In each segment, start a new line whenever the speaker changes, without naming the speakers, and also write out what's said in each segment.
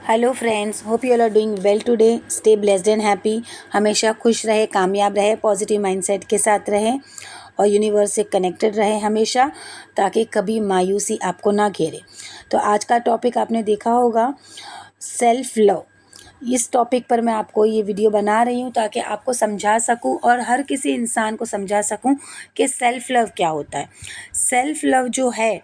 Hello friends, hope you all are doing well today. Stay blessed and happy. हमेशा खुश रहे, कामयाब रहे, पॉजिटिव माइंडसेट के साथ रहें और यूनिवर्स से कनेक्टेड रहें हमेशा, ताकि कभी मायूसी आपको ना घेरे। तो आज का टॉपिक आपने देखा होगा, सेल्फ लव। इस टॉपिक पर मैं आपको ये वीडियो बना रही हूँ ताकि आपको समझा सकूँ और हर किसी इंसान को समझा सकूँ कि सेल्फ लव क्या होता है। सेल्फ लव जो है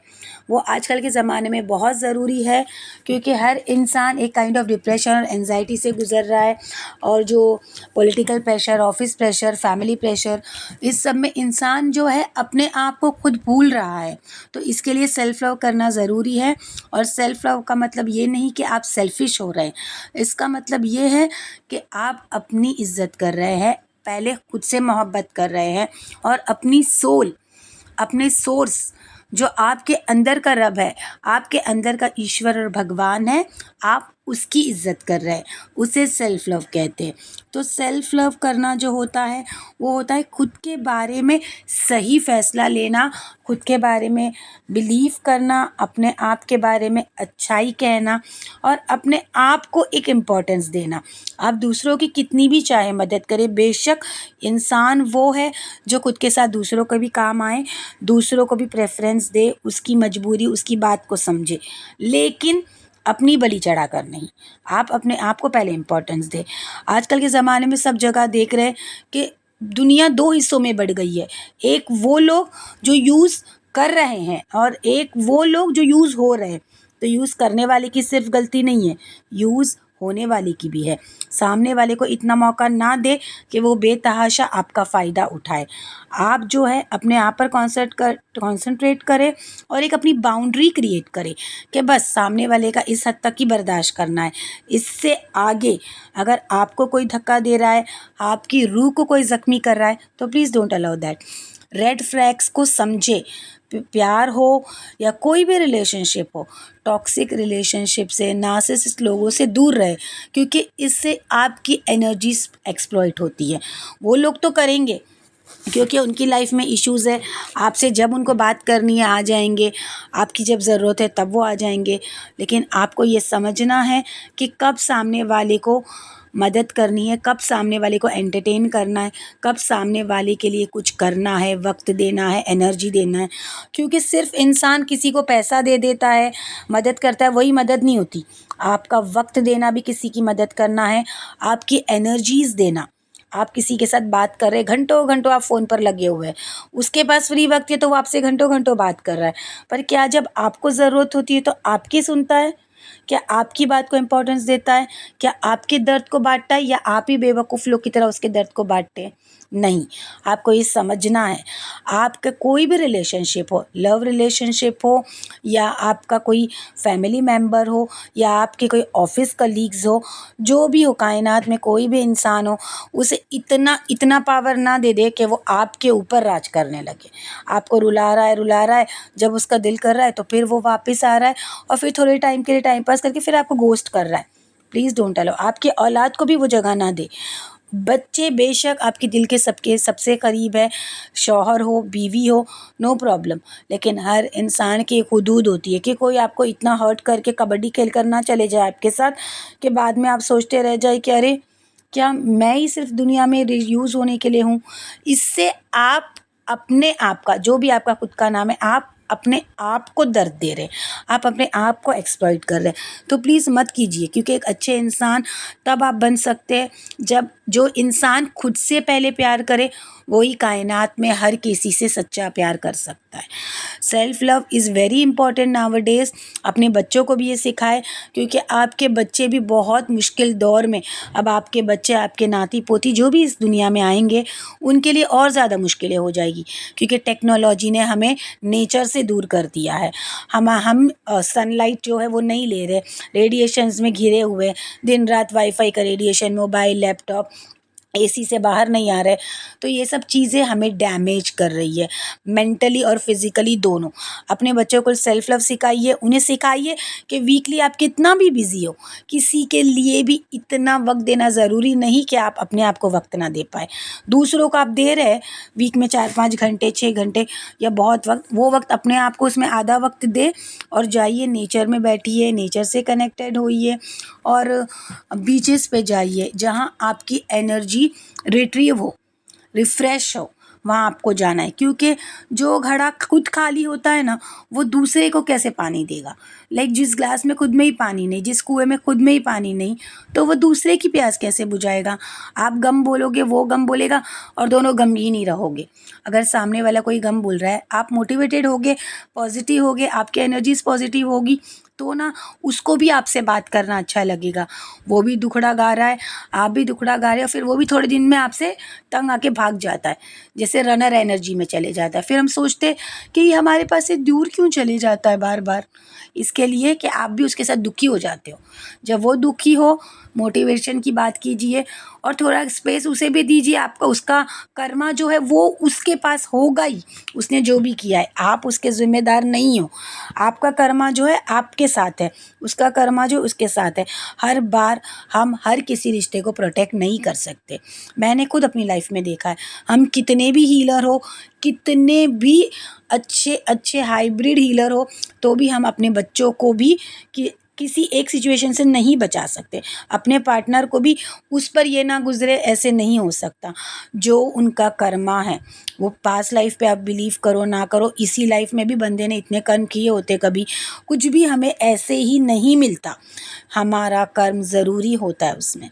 वो आजकल के ज़माने में बहुत ज़रूरी है, क्योंकि हर इंसान एक काइंड ऑफ डिप्रेशन और एंजाइटी से गुज़र रहा है। और जो political pressure, office pressure, family pressure, इस सब में इंसान जो है अपने आप को खुद भूल रहा है। तो इसके लिए सेल्फ लव करना ज़रूरी है। और सेल्फ लव का मतलब ये नहीं कि आप सेल्फिश हो रहे हैं, इसका मतलब ये है कि आप अपनी इज्जत कर रहे हैं, पहले खुद से मोहब्बत कर रहे हैं और अपनी सोल, अपने सोर्स, जो आपके अंदर का रब है, आपके अंदर का ईश्वर और भगवान है, आप उसकी इज्जत कर रहे हैं, उसे सेल्फ लव कहते हैं। तो सेल्फ लव करना जो होता है वो होता है खुद के बारे में सही फैसला लेना, खुद के बारे में बिलीव करना, अपने आप के बारे में अच्छाई कहना और अपने आप को एक इम्पोर्टेंस देना। आप दूसरों की कितनी भी चाहे मदद करें, बेशक इंसान वो है जो खुद के साथ दूसरों को भी काम आए, दूसरों को भी प्रेफरेंस दे, उसकी मजबूरी, उसकी बात को समझे, लेकिन अपनी बलि चढ़ा कर नहीं। आप अपने आप को पहले इम्पोर्टेंस दें। आजकल के ज़माने में सब जगह देख रहे हैं कि दुनिया दो हिस्सों में बढ़ गई है। एक वो लोग जो यूज़ कर रहे हैं और एक वो लोग जो यूज़ हो रहे हैं। तो यूज़ करने वाले की सिर्फ गलती नहीं है, यूज़ होने वाले की भी है। सामने वाले को इतना मौका ना दे कि वो बेतहाशा आपका फ़ायदा उठाए। आप जो है अपने आप पर कॉन्सेंट्रेट करें और एक अपनी बाउंड्री क्रिएट करें कि बस सामने वाले का इस हद तक ही बर्दाश्त करना है। इससे आगे अगर आपको कोई धक्का दे रहा है, आपकी रूह को कोई ज़ख्मी कर रहा है, तो please don't allow that. Red flags को समझे। प्यार हो या कोई भी रिलेशनशिप हो, टॉक्सिक रिलेशनशिप से, नार्सिसिस्ट लोगों से दूर रहे, क्योंकि इससे आपकी एनर्जी एक्सप्लॉइट होती है। वो लोग तो करेंगे क्योंकि उनकी लाइफ में इश्यूज़ है, आपसे जब उनको बात करनी है आ जाएंगे, आपकी जब ज़रूरत है तब वो आ जाएंगे। लेकिन आपको ये समझना है कि कब सामने वाले को मदद करनी है, कब सामने वाले को एंटरटेन करना है, कब सामने वाले के लिए कुछ करना है, वक्त देना है, एनर्जी देना है। क्योंकि सिर्फ इंसान किसी को पैसा दे देता है, मदद करता है, वही मदद नहीं होती। आपका वक्त देना भी किसी की मदद करना है, आपकी एनर्जीज़ देना। आप किसी के साथ बात कर रहे हैं, घंटों घंटों आप फ़ोन पर लगे हुए हैं, उसके पास फ्री वक्त है तो वो आपसे घंटों घंटों बात कर रहा है, पर क्या जब आपको ज़रूरत होती है तो आपकी सुनता है? क्या आपकी बात को इम्पोर्टेंस देता है? क्या आपके दर्द को बांटता है, या आप ही बेवकूफ़ लोग की तरह उसके दर्द को बांटते हैं? नहीं, आपको ये समझना है। आपका कोई भी रिलेशनशिप हो, लव रिलेशनशिप हो या आपका कोई फैमिली मेम्बर हो या आपके कोई ऑफिस कलीग्स हो, जो भी हो, कायनात में कोई भी इंसान हो, उसे इतना इतना पावर ना दे दे कि वो आपके ऊपर राज करने लगे। आपको रुला रहा है, जब उसका दिल कर रहा है तो फिर वो वापस आ रहा है और फिर थोड़े टाइम के लिए टाइम पास करके फिर आपको घोस्ट कर रहा है। Please don't allow. आपकी औलाद को भी वो जगह ना दे। बच्चे बेशक आपके दिल के सबके सबसे करीब है, शौहर हो, बीवी हो, नो प्रॉब्लम, लेकिन हर इंसान की एक हुदूद होती है कि कोई आपको इतना हर्ट करके कबड्डी खेल कर ना चले जाए आपके साथ कि बाद में आप सोचते रह जाए कि अरे क्या मैं ही सिर्फ दुनिया में यूज़ होने के लिए हूँ। इससे आप अपने आप का, जो भी आपका खुद का नाम है, आप अपने आप को दर्द दे रहे हैं, आप अपने आप को एक्सप्लॉइट कर रहे हैं। तो प्लीज़ मत कीजिए, क्योंकि एक अच्छे इंसान तब आप बन सकते हैं जब जो इंसान खुद से पहले प्यार करे, वही कायनात में हर किसी से सच्चा प्यार कर सकता है। Self love is very important nowadays. अपने बच्चों को भी ये सिखाएं, क्योंकि आपके बच्चे भी बहुत मुश्किल दौर में, अब आपके बच्चे, आपके नाती पोती जो भी इस दुनिया में आएंगे, उनके लिए और ज़्यादा मुश्किलें हो जाएगी, क्योंकि टेक्नोलॉजी ने हमें नेचर से दूर कर दिया है। हम सनलाइट जो है वो नहीं ले रहे, रेडिएशंस में घिरे हुए, दिन रात वाईफाई का रेडिएशन, मोबाइल, लैपटॉप, एसी से बाहर नहीं आ रहे, तो ये सब चीज़ें हमें डैमेज कर रही है मेंटली और फिज़िकली दोनों। अपने बच्चों को सेल्फ लव सिखाइए, उन्हें सिखाइए कि वीकली आप कितना भी बिज़ी हो, किसी के लिए भी इतना वक़्त देना ज़रूरी नहीं कि आप अपने आप को वक़्त ना दे पाएँ। दूसरों को आप दे रहे हैं वीक में 4-5 घंटे, 6 घंटे या बहुत वक़्त, वो वक़्त अपने आप को उसमें आधा वक़्त दें और जाइए नेचर में बैठिए, नेचर से कनेक्टेड होइए और बीचेस पे जाइए जहाँ आपकी एनर्जी रिट्रीव हो, रिफ़्रेश हो, वहाँ आपको जाना है। क्योंकि जो घड़ा खुद खाली होता है ना, वो दूसरे को कैसे पानी देगा। लाइक जिस ग्लास में खुद में ही पानी नहीं, जिस कुएं में खुद में ही पानी नहीं, तो वो दूसरे की प्यास कैसे बुझाएगा। आप गम बोलोगे, वो गम बोलेगा और दोनों गमगीन ही रहोगे। अगर सामने वाला कोई गम बोल रहा है, आप मोटिवेटेड होगे, पॉजिटिव होगे, आपकी एनर्जीज पॉजिटिव होगी, तो ना उसको भी आपसे बात करना अच्छा लगेगा। वो भी दुखड़ा गा रहा है, आप भी दुखड़ा गा रहे हो, फिर वो भी थोड़े दिन में आपसे तंग आके भाग जाता है, जैसे रनर एनर्जी में चले जाता है। फिर हम सोचते हैं कि ये हमारे पास से दूर क्यों चले जाता है बार बार। इसके लिए कि आप भी उसके साथ दुखी हो जाते हो। जब वो दुखी हो, मोटिवेशन की बात कीजिए और थोड़ा स्पेस उसे भी दीजिए। आपका उसका कर्मा जो है वो उसके पास होगा ही, उसने जो भी किया है, आप उसके ज़िम्मेदार नहीं हो। आपका कर्मा जो है आपके साथ है, उसका कर्मा जो उसके साथ है। हर बार हम हर किसी रिश्ते को प्रोटेक्ट नहीं कर सकते। मैंने खुद अपनी लाइफ में देखा है, हम कितने भी हीलर हो, कितने भी अच्छे अच्छे हाइब्रिड हीलर हो, तो भी हम अपने बच्चों को भी किसी एक सिचुएशन से नहीं बचा सकते। अपने पार्टनर को भी उस पर ये ना गुजरे, ऐसे नहीं हो सकता। जो उनका कर्मा है वो पास्ट लाइफ पे आप बिलीव करो ना करो, इसी लाइफ में भी बंदे ने इतने कर्म किए होते, कभी कुछ भी हमें ऐसे ही नहीं मिलता। हमारा कर्म ज़रूरी होता है, उसमें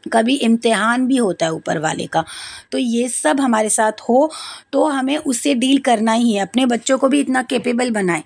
कभी इम्तिहान भी होता है ऊपर वाले का। तो ये सब हमारे साथ हो तो हमें उससे डील करना ही है। अपने बच्चों को भी इतना कैपेबल बनाएं,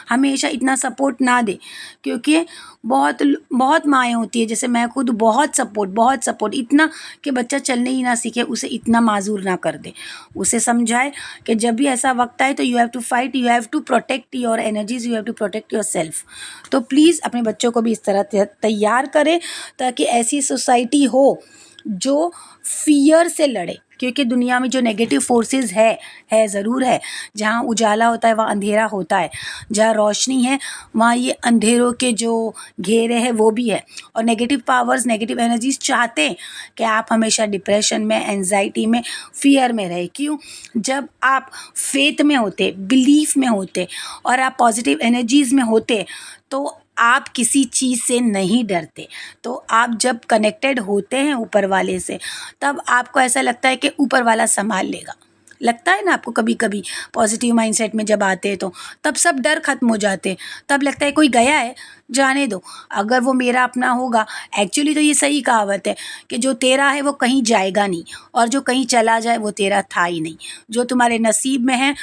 हमेशा इतना सपोर्ट ना दे। क्योंकि बहुत बहुत माएँ होती है, जैसे मैं खुद बहुत सपोर्ट इतना कि बच्चा चलने ही ना सीखे, उसे इतना माजूर ना कर दे। उसे समझाए कि जब भी ऐसा वक्त आए तो you have to fight, you have to protect your energies, you have to protect yourself. तो प्लीज़ अपने बच्चों को भी इस तरह तैयार करें ताकि ऐसी सोसाइटी हो जो फियर से लड़े। क्योंकि दुनिया में जो नेगेटिव फोर्सेस है ज़रूर है। जहाँ उजाला होता है वहाँ अंधेरा होता है, जहाँ रोशनी है वहाँ ये अंधेरों के जो घेरे हैं वो भी है। और नेगेटिव पावर्स, नेगेटिव एनर्जीज चाहते हैं कि आप हमेशा डिप्रेशन में, एंजाइटी में, फियर में रहे। क्यों? जब आप फेथ में होते, बिलीफ में होते और आप पॉजिटिव एनर्जीज में होते, तो आप किसी चीज़ से नहीं डरते। तो आप जब कनेक्टेड होते हैं ऊपर वाले से, तब आपको ऐसा लगता है कि ऊपर वाला संभाल लेगा। लगता है ना आपको कभी कभी पॉजिटिव माइंडसेट में जब आते हैं तो तब सब डर खत्म हो जाते हैं। तब लगता है कोई गया है, जाने दो, अगर वो मेरा अपना होगा। एक्चुअली तो ये सही कहावत है कि जो तेरा है वो कहीं जाएगा नहीं, और जो कहीं चला जाए वो तेरा था ही नहीं। जो तुम्हारे नसीब में है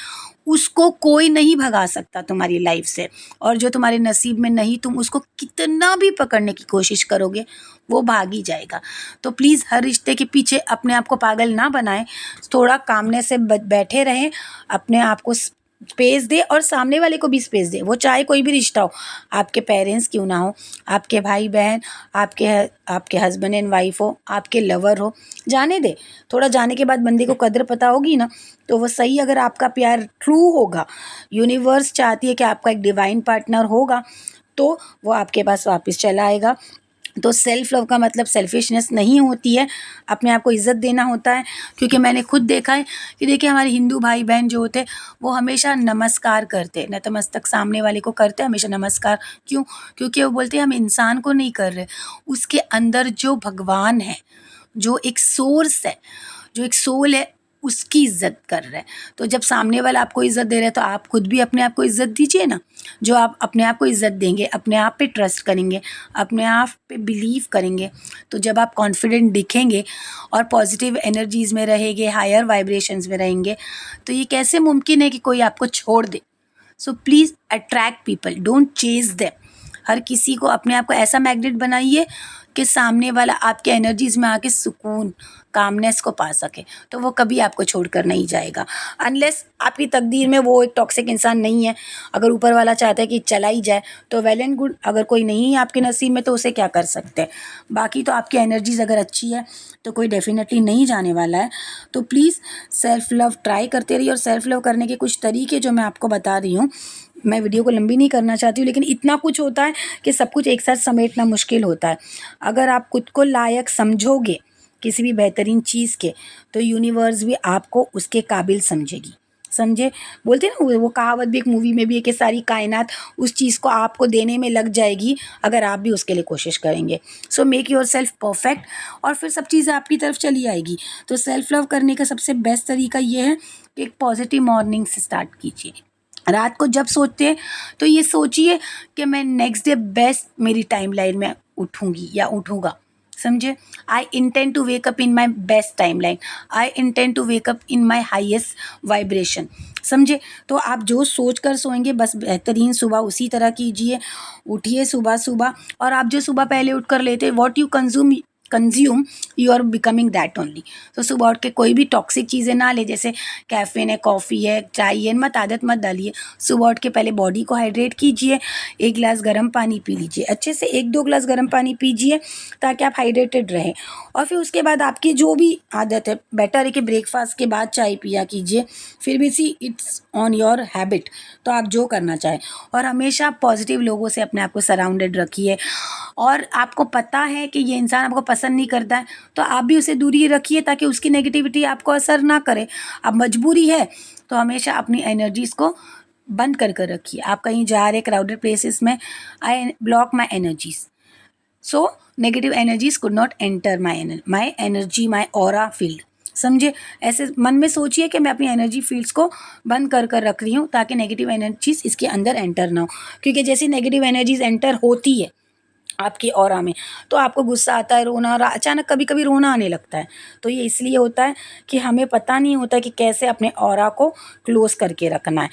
उसको कोई नहीं भगा सकता तुम्हारी लाइफ से, और जो तुम्हारे नसीब में नहीं, तुम उसको कितना भी पकड़ने की कोशिश करोगे वो भाग ही जाएगा। तो प्लीज़ हर रिश्ते के पीछे अपने आप को पागल ना बनाएं, थोड़ा कामने से बैठे रहें, अपने आप को स्पेस दे और सामने वाले को भी स्पेस दे। वो चाहे कोई भी रिश्ता हो, आपके पेरेंट्स क्यों ना हो, आपके भाई बहन, आपके हस्बैंड एंड वाइफ हो, आपके लवर हो, जाने दे। थोड़ा जाने के बाद बंदे को कदर पता होगी ना, तो वो सही। अगर आपका प्यार ट्रू होगा, यूनिवर्स चाहती है कि आपका एक डिवाइन पार्टनर होगा, तो वो आपके पास वापस चला आएगा। तो सेल्फ लव का मतलब सेल्फिशनेस नहीं होती है, अपने आप को इज़्ज़त देना होता है। क्योंकि मैंने खुद देखा है कि देखिए हमारे हिंदू भाई बहन जो होते हैं वो हमेशा नमस्कार करते, नतमस्तक सामने वाले को करते, हमेशा नमस्कार। क्यों? क्योंकि वो बोलते हैं हम इंसान को नहीं कर रहे, उसके अंदर जो भगवान है, जो एक सोर्स है, जो एक सोल है, उसकी इज़्ज़त कर रहे हैं। तो जब सामने वाला आपको इज़्ज़त दे रहा है तो आप खुद भी अपने आप को इज़्ज़त दीजिए ना। जो आप अपने आप को इज़्ज़त देंगे, अपने आप पे ट्रस्ट करेंगे, अपने आप पे बिलीव करेंगे, तो जब आप कॉन्फिडेंट दिखेंगे और पॉजिटिव एनर्जीज़ में रहेंगे, हायर वाइब्रेशंस में रहेंगे, तो ये कैसे मुमकिन है कि कोई आपको छोड़ दे। So please attract people, don't chase them. हर किसी को अपने आप को ऐसा मैग्नेट बनाइए कि सामने वाला आपके एनर्जीज़ में आके सुकून, कामनेस को पा सके, तो वो कभी आपको छोड़कर नहीं जाएगा, अनलेस आपकी तकदीर में वो एक टॉक्सिक इंसान नहीं है। अगर ऊपर वाला चाहता है कि चला ही जाए तो वेल एंड गुड, अगर कोई नहीं है आपके नसीब में तो उसे क्या कर सकते हैं। बाकी तो आपकी एनर्जीज़ अगर अच्छी है तो कोई डेफिनेटली नहीं जाने वाला है। तो प्लीज़ सेल्फ लव ट्राई करते रहिए, और सेल्फ लव करने के कुछ तरीके जो मैं आपको बता रही हूँ, मैं वीडियो को लंबी नहीं करना चाहती हूँ, लेकिन इतना कुछ होता है कि सब कुछ एक साथ समेटना मुश्किल होता है। अगर आप खुद को लायक समझोगे किसी भी बेहतरीन चीज़ के, तो यूनिवर्स भी आपको उसके काबिल समझेगी। समझे? बोलते हैं ना, वो कहावत भी एक मूवी में भी है कि सारी कायनात उस चीज़ को आपको देने में लग जाएगी अगर आप भी उसके लिए कोशिश करेंगे। So make your self perfect, और फिर सब चीज़ें आपकी तरफ चली आएगी। तो सेल्फ लव करने का सबसे बेस्ट तरीका ये है कि एक पॉजिटिव मॉर्निंग से स्टार्ट कीजिए। रात को जब सोते हैं तो ये सोचिए कि मैं नेक्स्ट डे बेस्ट मेरी टाइमलाइन में उठूँगी या उठूँगा। समझे? I intend to wake up in my best timeline, I intend to wake up in my highest vibration. समझे? तो आप जो सोच कर सोएंगे बस बेहतरीन सुबह उसी तरह कीजिए। उठिए सुबह सुबह, और आप जो सुबह पहले उठ कर लेते, what you consume you are becoming that only. तो सुबह उठ के कोई भी टॉक्सिक चीज़ें ना ले, जैसे कैफ़ीन है, कॉफ़ी है, चाय है, मत आदत मत डालिए। सुबह उठ के पहले बॉडी को हाइड्रेट कीजिए, 1 गिलास गर्म पानी पी लीजिए, अच्छे से 1-2 गिलास गर्म पानी पीजिए ताकि आप हाइड्रेटेड रहें। और फिर उसके बाद आपकी जो भी आदत है, बेटर है कि ब्रेकफास्ट के बाद चाय पिया कीजिए। फिर भी see it's on your habit, तो आप जो करना चाहें। और हमेशा पॉजिटिव लोगों से अपने आप को सराउंडेड रखिए, और आपको पता है कि ये इंसान आपको पसंद नहीं करता है तो आप भी उसे दूरी रखिए ताकि उसकी नेगेटिविटी आपको असर ना करे। अब मजबूरी है तो हमेशा अपनी एनर्जीज़ को बंद कर कर रखिए। आप कहीं जा रहे क्राउडेड प्लेसेस में, I block my energies, so negative energies could not enter my energy, my aura field. समझे? ऐसे मन में सोचिए कि मैं अपनी एनर्जी फील्ड्स को बंद कर कर रख रही हूँ ताकि नेगेटिव एनर्जीज इसके अंदर एंटर ना हो। क्योंकि जैसी नेगेटिव एनर्जीज एंटर होती है आपकी ऑरा में तो आपको गुस्सा आता है, रोना, और अचानक कभी कभी रोना आने लगता है। तो ये इसलिए होता है कि हमें पता नहीं होता कि कैसे अपने ऑरा को क्लोज करके रखना है।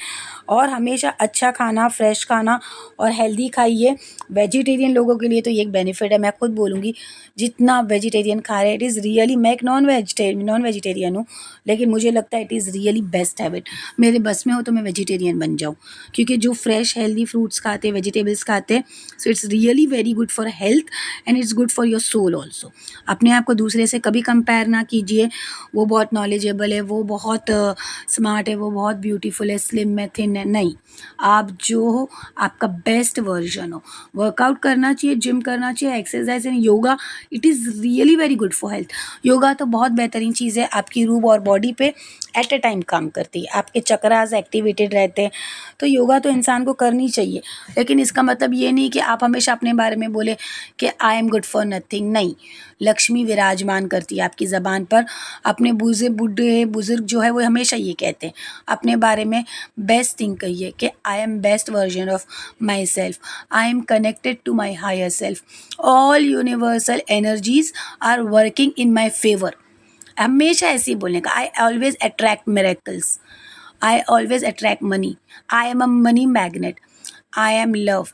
और हमेशा अच्छा खाना, फ्रेश खाना और हेल्दी खाइए। वेजिटेरियन लोगों के लिए तो ये एक बेनिफिट है, मैं खुद बोलूँगी जितना वेजिटेरियन खा रहे हैं, इट इज़ रियली, मैं एक नॉन वेजिटेरियन हूँ, लेकिन मुझे लगता है it is really best habit. मेरे बस में हो तो मैं वेजिटेरियन बन जाऊँ, क्योंकि जो फ्रेश हेल्दी फ्रूट्स खाते, वेजिटेबल्स खाते, so it's really very good for health and it's good for your soul also. अपने आप को दूसरे से कभी कंपेयर ना कीजिए, वो बहुत नॉलेजेबल है, वो बहुत स्मार्ट है, वो बहुत ब्यूटीफुल है, स्लिम है, थिन है, नहीं। आप जो हो आपका बेस्ट वर्जन हो। वर्कआउट करना चाहिए, जिम करना चाहिए, exercise and yoga, it is really very good for health. Yoga तो बहुत बेहतरीन चीज़ है, आपकी रूह और बॉडी पे एट ए टाइम काम करती है, आपके चक्रास एक्टिवेटेड रहते हैं। तो योगा तो इंसान को करनी चाहिए, लेकिन इसका मतलब ये नहीं कि आप हमेशा अपने बारे में बोले कि I am good for nothing. नहीं, लक्ष्मी विराजमान करती है आपकी ज़बान पर। अपने बूढ़े बुजुर्ग जो है वो हमेशा ये कहते हैं अपने बारे में बेस्ट थिंग कहिए कि I am best version of myself, I am connected to my higher self, all universal energies are working in my favour. हमेशा ऐसे ही बोलने का, I always attract miracles, I always attract money, I am a money magnet, I am love,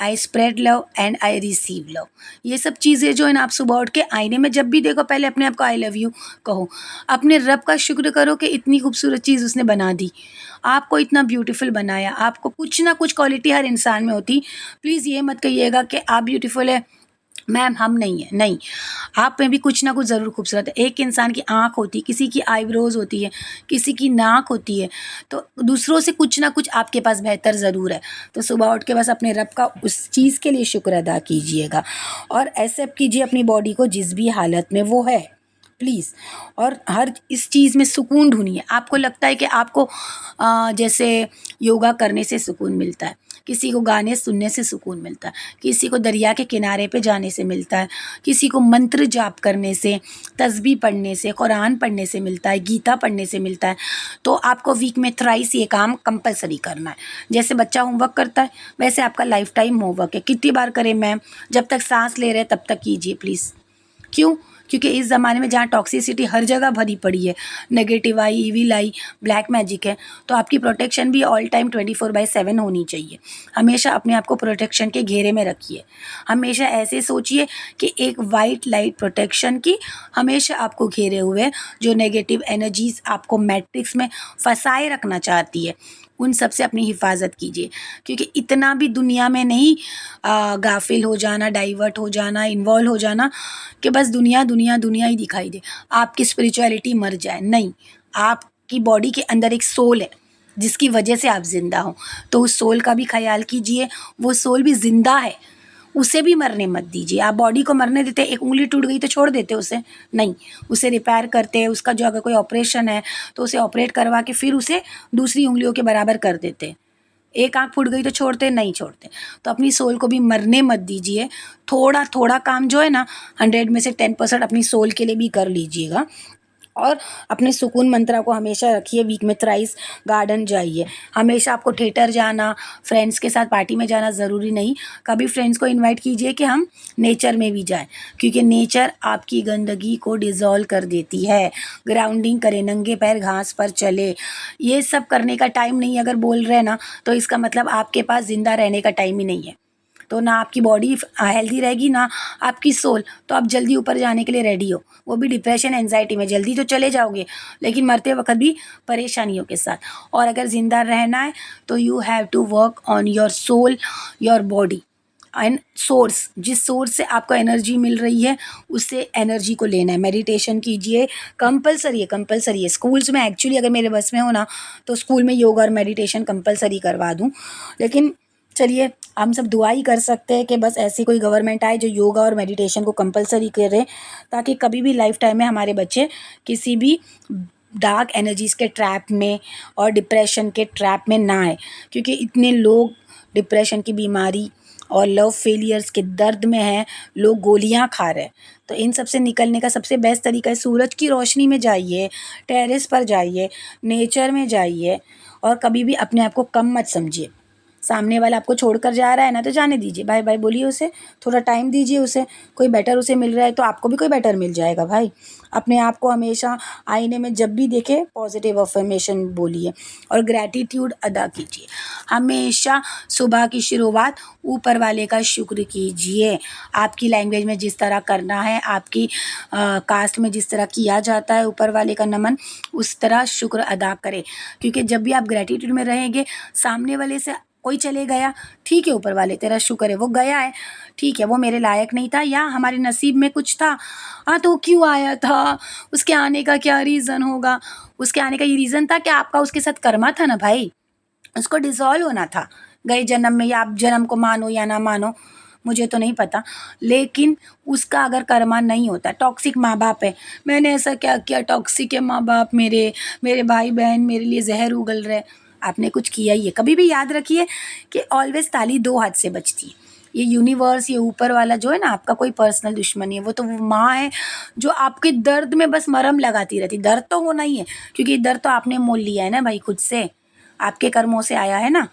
I spread love and I receive love. ये सब चीज़ें जो है ना, आप सुबह उठ के आईने में जब भी देखो पहले अपने आप को आई लव यू कहो। अपने रब का शुक्र करो कि इतनी खूबसूरत चीज़ उसने बना दी, आपको इतना ब्यूटीफुल बनाया। आपको कुछ ना कुछ क्वालिटी हर इंसान में होती। प्लीज़ ये मत कहिएगा कि आप ब्यूटीफुल है मैम, हम नहीं है, नहीं, आप में भी कुछ ना कुछ ज़रूर खूबसूरत है। एक इंसान की आँख होती है, किसी की आईब्रोज होती है, किसी की नाक होती है, तो दूसरों से कुछ ना कुछ आपके पास बेहतर ज़रूर है। तो सुबह उठ के बस अपने रब का उस चीज़ के लिए शुक्र अदा कीजिएगा, और एक्सेप्ट कीजिए अपनी बॉडी को जिस भी हालत में वो है, प्लीज़। और हर इस चीज़ में सुकून ढूंढिए। आपको लगता है कि आपको जैसे योगा करने से सुकून मिलता है, किसी को गाने सुनने से सुकून मिलता है, किसी को दरिया के किनारे पे जाने से मिलता है, किसी को मंत्र जाप करने से, तस्बीह पढ़ने से, कुरान पढ़ने से मिलता है, गीता पढ़ने से मिलता है। तो आपको वीक में थ्राइस ये काम कंपलसरी करना है। जैसे बच्चा होमवर्क करता है वैसे आपका लाइफ टाइम होमवर्क है। कितनी बार करें मैम? जब तक सांस ले रहे तब तक कीजिए प्लीज़। क्यों? क्योंकि इस ज़माने में जहाँ टॉक्सिसिटी हर जगह भरी पड़ी है, नेगेटिव आई, इविल आई, ब्लैक मैजिक है, तो आपकी प्रोटेक्शन भी ऑल टाइम 24/7 होनी चाहिए। हमेशा अपने आप को प्रोटेक्शन के घेरे में रखिए। हमेशा ऐसे सोचिए कि एक वाइट लाइट प्रोटेक्शन की हमेशा आपको घेरे हुए है, जो नेगेटिव एनर्जीज आपको मैट्रिक्स में फंसाए रखना चाहती है, उन सब से अपनी हिफाजत कीजिए। क्योंकि इतना भी दुनिया में नहीं गाफिल हो जाना, डाइवर्ट हो जाना, इन्वॉल्व हो जाना कि बस दुनिया दुनिया दुनिया ही दिखाई दे, आपकी स्पिरिचुअलिटी मर जाए। नहीं, आपकी बॉडी के अंदर एक सोल है जिसकी वजह से आप जिंदा हो, तो उस सोल का भी ख्याल कीजिए। वो सोल भी जिंदा है, उसे भी मरने मत दीजिए। आप बॉडी को मरने देते, एक उंगली टूट गई तो छोड़ देते उसे? नहीं, उसे रिपेयर करते हैं। उसका जो अगर कोई ऑपरेशन है तो उसे ऑपरेट करवा के फिर उसे दूसरी उंगलियों के बराबर कर देते। एक आँख फूट गई तो छोड़ते? नहीं छोड़ते। तो अपनी सोल को भी मरने मत दीजिए। थोड़ा थोड़ा काम जो है ना, 100 में से 10% अपनी सोल के लिए भी कर लीजिएगा। और अपने सुकून मंत्रा को हमेशा रखिए। वीक में थ्राइस गार्डन जाइए। हमेशा आपको थिएटर जाना, फ्रेंड्स के साथ पार्टी में जाना ज़रूरी नहीं। कभी फ्रेंड्स को इनवाइट कीजिए कि हम नेचर में भी जाएं, क्योंकि नेचर आपकी गंदगी को डिज़ोल्व कर देती है। ग्राउंडिंग करें, नंगे पैर घास पर चले। ये सब करने का टाइम नहीं अगर बोल रहे हैं ना, तो इसका मतलब आपके पास ज़िंदा रहने का टाइम ही नहीं है। तो ना आपकी बॉडी हेल्दी रहेगी, ना आपकी सोल। तो आप जल्दी ऊपर जाने के लिए रेडी हो, वो भी डिप्रेशन एंजाइटी में। जल्दी तो चले जाओगे, लेकिन मरते वक्त भी परेशानियों के साथ। और अगर ज़िंदा रहना है तो you have to work on your soul, your body and source. जिस सोर्स से आपको एनर्जी मिल रही है, उससे एनर्जी को लेना है। मेडिटेशन कीजिए, कंपलसरी है, कंपलसरी है। स्कूल्स में एक्चुअली अगर मेरे बस में हो ना, तो स्कूल में योगा और मेडिटेशन कंपलसरी करवा दूँ। लेकिन चलिए, हम सब दुआ ही कर सकते हैं कि बस ऐसी कोई गवर्नमेंट आए जो योगा और मेडिटेशन को कंपलसरी करे, ताकि कभी भी लाइफ टाइम में हमारे बच्चे किसी भी डार्क एनर्जीज़ के ट्रैप में और डिप्रेशन के ट्रैप में ना आए। क्योंकि इतने लोग डिप्रेशन की बीमारी और लव फेलियर्स के दर्द में हैं, लोग गोलियां खा रहे हैं। तो इन सब से निकलने का सबसे बेस्ट तरीका है, सूरज की रोशनी में जाइए, टेरेस पर जाइए, नेचर में जाइए। और कभी भी अपने आप को कम मत समझिए। सामने वाला आपको छोड़कर जा रहा है ना, तो जाने दीजिए, बाय बाय बोलिए उसे। थोड़ा टाइम दीजिए उसे। कोई बेटर उसे मिल रहा है तो आपको भी कोई बेटर मिल जाएगा भाई। अपने आप को हमेशा आईने में जब भी देखे पॉजिटिव अफर्मेशन बोलिए और ग्रैटिट्यूड अदा कीजिए। हमेशा सुबह की शुरुआत ऊपर वाले का शुक्र कीजिए। आपकी लैंग्वेज में जिस तरह करना है, आपकी कास्ट में जिस तरह किया जाता है ऊपर वाले का नमन, उस तरह शुक्र अदा करें। क्योंकि जब भी आप ग्रैटिट्यूड में रहेंगे, सामने वाले से कोई चले गया, ठीक है ऊपर वाले तेरा शुक्र है, वो गया है, ठीक है, वो मेरे लायक नहीं था या हमारे नसीब में कुछ था। हाँ, तो वो क्यों आया था, उसके आने का क्या रीज़न होगा? उसके आने का ये रीज़न था कि आपका उसके साथ कर्मा था ना भाई, उसको डिसॉल्व होना था गए जन्म में। या आप जन्म को मानो या ना मानो, मुझे तो नहीं पता, लेकिन उसका अगर कर्मा नहीं होता। टॉक्सिक माँ बाप है, मैंने ऐसा क्या किया, टॉक्सिक है माँ बाप मेरे, मेरे भाई बहन मेरे लिए जहर उगल रहे। आपने कुछ किया ही है। कभी भी याद रखिए कि ऑलवेज ताली दो हाथ से बजती है। ये यूनिवर्स, ये ऊपर वाला जो है ना, आपका कोई पर्सनल दुश्मन नहीं है। वो तो वो माँ है जो आपके दर्द में बस मरहम लगाती रहती। दर्द तो होना ही है, क्योंकि दर्द तो आपने मोल लिया है ना भाई, खुद से, आपके कर्मों से आया है ना।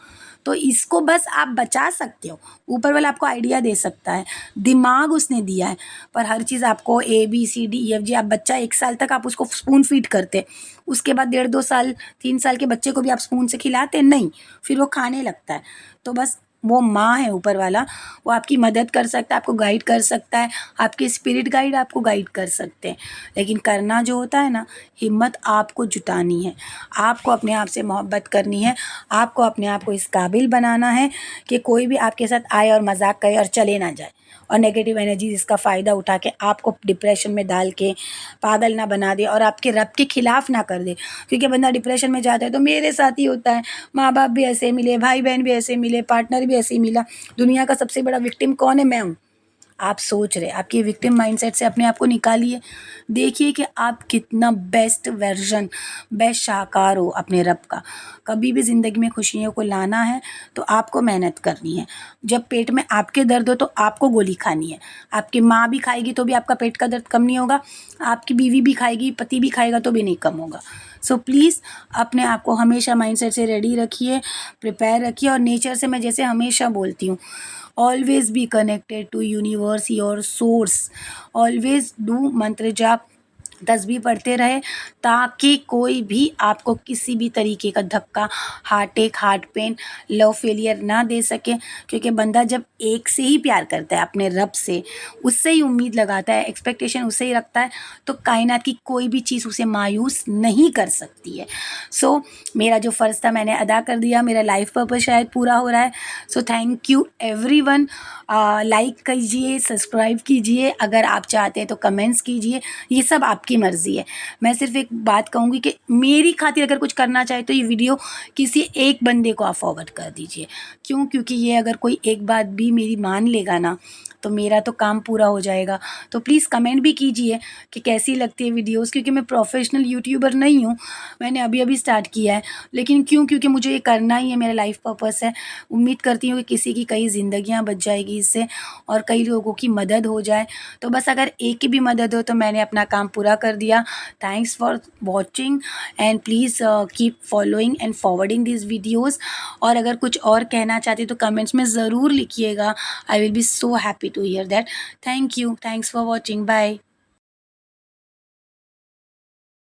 तो इसको बस आप बचा सकते हो। ऊपर वाला आपको आइडिया दे सकता है, दिमाग उसने दिया है, पर हर चीज़ आपको ABCDEFG। आप बच्चा 1 साल तक आप उसको स्पून फीड करते, उसके बाद 1.5-2 साल 3 साल के बच्चे को भी आप स्पून से खिलाते नहीं, फिर वो खाने लगता है। तो बस वो माँ है ऊपर वाला, वो आपकी मदद कर सकता है, आपको गाइड कर सकता है, आपके स्पिरिट गाइड आपको गाइड कर सकते हैं। लेकिन करना जो होता है ना, हिम्मत आपको जुटानी है, आपको अपने आप से मोहब्बत करनी है, आपको अपने आप को इस काबिल बनाना है कि कोई भी आपके साथ आए और मजाक करे और चले ना जाए, और नेगेटिव एनर्जी इसका फ़ायदा उठा के आपको डिप्रेशन में डाल के पागल ना बना दे और आपके रब के खिलाफ ना कर दे। क्योंकि बंदा डिप्रेशन में जाता है तो मेरे साथ ही होता है, माँ बाप भी ऐसे मिले, भाई बहन भी ऐसे मिले, पार्टनर भी ऐसे ही मिला, दुनिया का सबसे बड़ा विक्टिम कौन है? मैं हूँ। आप सोच रहे, आपकी विक्टिम माइंडसेट से अपने आप को निकालिए। देखिए कि आप कितना बेस्ट वर्जन, बेस्ट शाहकार हो अपने रब का। कभी भी ज़िंदगी में खुशियों को लाना है तो आपको मेहनत करनी है। जब पेट में आपके दर्द हो तो आपको गोली खानी है। आपकी माँ भी खाएगी तो भी आपका पेट का दर्द कम नहीं होगा, आपकी बीवी भी खाएगी, पति भी खाएगा तो भी नहीं कम होगा। सो प्लीज़ अपने आप को हमेशा माइंडसेट से रेडी रखिए, प्रिपेयर रखिए। और नेचर से मैं जैसे हमेशा बोलती हूँ, always be connected to universe, your source. Always do mantra jaap, तस्बीह पढ़ते रहे, ताकि कोई भी आपको किसी भी तरीके का धक्का, heart attack, heart pen, love failure ना दे सके। क्योंकि बंदा जब एक से ही प्यार करता है, अपने रब से, उससे ही उम्मीद लगाता है, एक्सपेक्टेशन उससे ही रखता है, तो कायनात की कोई भी चीज़ उसे मायूस नहीं कर सकती है। सो मेरा जो फ़र्ज़ था मैंने अदा कर दिया, मेरा लाइफ पर्पस शायद पूरा हो रहा है। So thank you everyone. Like कीजिए, सब्सक्राइब कीजिए, अगर आप चाहते हैं तो कमेंट्स कीजिए, ये सब आपकी मर्ज़ी है। मैं सिर्फ एक बात कहूँगी कि मेरी खातिर अगर कुछ करना चाहे तो ये वीडियो किसी एक बंदे को आप फॉरवर्ड कर दीजिए। क्यों? क्योंकि ये अगर कोई एक बात भी मेरी मान लेगा ना, तो मेरा तो काम पूरा हो जाएगा। तो प्लीज़ कमेंट भी कीजिए कि कैसी लगती है वीडियोस, क्योंकि मैं प्रोफेशनल यूट्यूबर नहीं हूँ, मैंने अभी अभी स्टार्ट किया है। लेकिन क्यों? क्योंकि मुझे ये करना ही है, मेरा लाइफ पर्पस है। उम्मीद करती हूँ कि किसी की कई ज़िंदगियाँ बच जाएगी इससे, और कई लोगों की मदद हो जाए। तो बस अगर एक की भी मदद हो तो मैंने अपना काम पूरा कर दिया। Thanks for watching, and please keep following and forwarding this videos. और अगर कुछ और कहना चाहते तो कमेंट्स में ज़रूर लिखिएगा। I will be so happy to hear that. Thank you, thanks for watching, bye.